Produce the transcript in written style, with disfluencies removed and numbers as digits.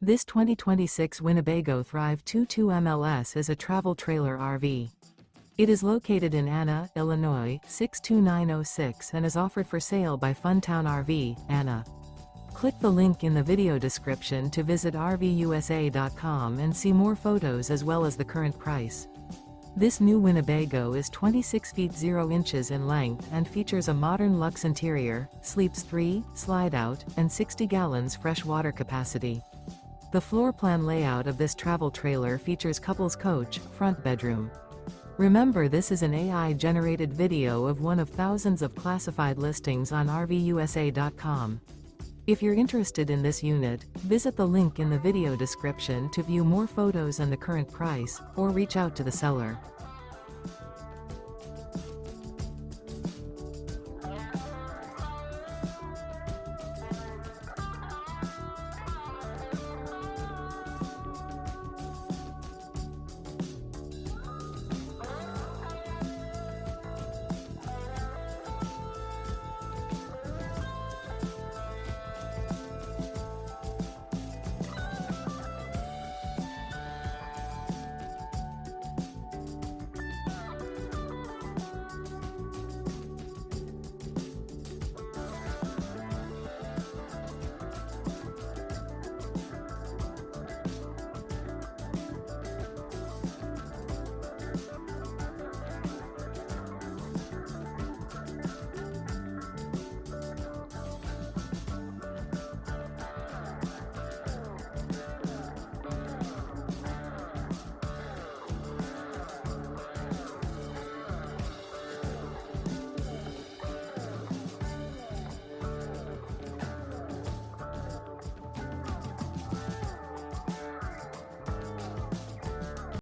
This 2026 Winnebago Thrive 22 MLS is a travel trailer RV. It is located in Anna, Illinois, 62906 and is offered for sale by Funtown RV, Anna. Click the link in the video description to visit RVUSA.com and see more photos as well as the current price. This new Winnebago is 26 feet 0 inches in length and features a modern luxe interior, sleeps 3, slide-out, and 60 gallons fresh water capacity. The floor plan layout of this travel trailer features couples coach, front bedroom. Remember, this is an AI-generated video of one of thousands of classified listings on RVUSA.com. If you're interested in this unit, visit the link in the video description to view more photos and the current price, or reach out to the seller.